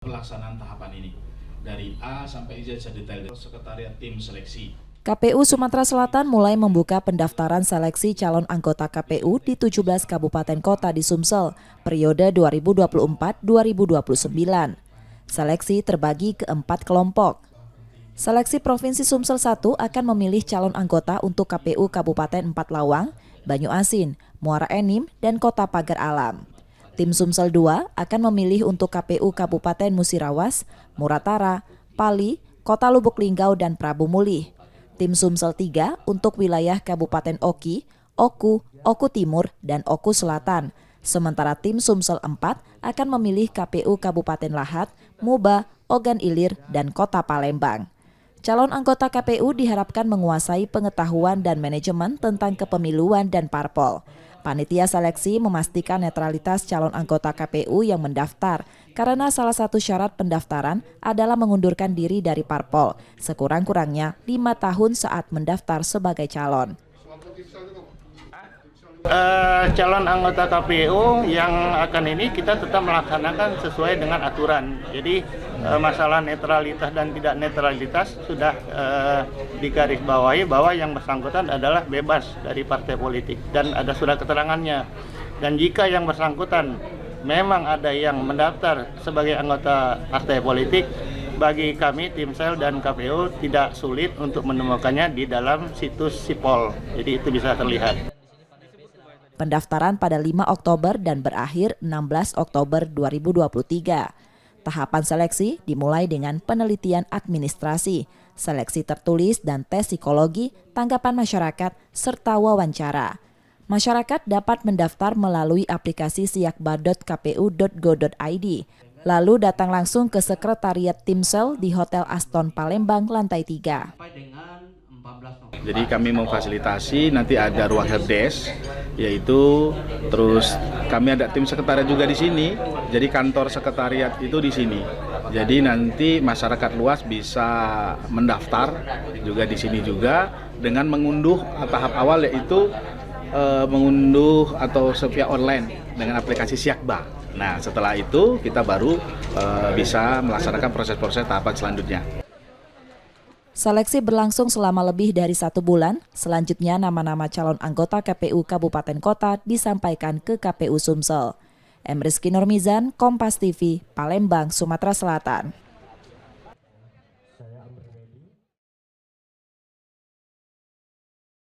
Pelaksanaan tahapan ini dari A sampai Z sedetail sekretariat tim seleksi. KPU Sumatera Selatan mulai membuka pendaftaran seleksi calon anggota KPU di 17 kabupaten kota di Sumsel periode 2024-2029. Seleksi terbagi ke 4 kelompok. Seleksi Provinsi Sumsel 1 akan memilih calon anggota untuk KPU Kabupaten 4 Lawang, Banyuasin, Muara Enim, dan Kota Pagar Alam. Tim Sumsel 2 akan memilih untuk KPU Kabupaten Musirawas, Muratara, Pali, Kota Lubuk Linggau, dan Prabu Mulih. Tim Sumsel 3 untuk wilayah Kabupaten Oki, Oku, Oku Timur, dan Oku Selatan. Sementara tim Sumsel 4 akan memilih KPU Kabupaten Lahat, Muba, Ogan Ilir, dan Kota Palembang. Calon anggota KPU diharapkan menguasai pengetahuan dan manajemen tentang kepemiluan dan parpol. Panitia seleksi memastikan netralitas calon anggota KPU yang mendaftar karena salah satu syarat pendaftaran adalah mengundurkan diri dari parpol sekurang-kurangnya 5 tahun saat mendaftar sebagai calon. Calon anggota KPU yang akan ini kita tetap melaksanakan sesuai dengan aturan. Jadi masalah netralitas dan tidak netralitas sudah digarisbawahi bahwa yang bersangkutan adalah bebas dari partai politik dan ada surat keterangannya. Dan jika yang bersangkutan memang ada yang mendaftar sebagai anggota partai politik, bagi kami tim sel dan KPU tidak sulit untuk menemukannya di dalam situs Sipol. Jadi itu bisa terlihat. Pendaftaran pada 5 Oktober dan berakhir 16 Oktober 2023. Tahapan seleksi dimulai dengan penelitian administrasi, seleksi tertulis dan tes psikologi, tanggapan masyarakat, serta wawancara. Masyarakat dapat mendaftar melalui aplikasi siakba.kpu.go.id, lalu datang langsung ke Sekretariat Timsel di Hotel Aston Palembang, lantai 3. Jadi kami memfasilitasi, nanti ada ruang helpdesk, yaitu terus kami ada tim sekretariat juga di sini. Jadi kantor sekretariat itu di sini. Jadi nanti masyarakat luas bisa mendaftar juga di sini juga dengan mengunduh tahap awal, yaitu mengunduh atau via online dengan aplikasi Siakba. Nah, setelah itu kita baru bisa melaksanakan proses-proses tahapan selanjutnya. Seleksi berlangsung selama lebih dari 1 bulan. Selanjutnya nama-nama calon anggota KPU Kabupaten Kota disampaikan ke KPU Sumsel. M. Rizky Nurmizan, Kompas TV, Palembang, Sumatera Selatan.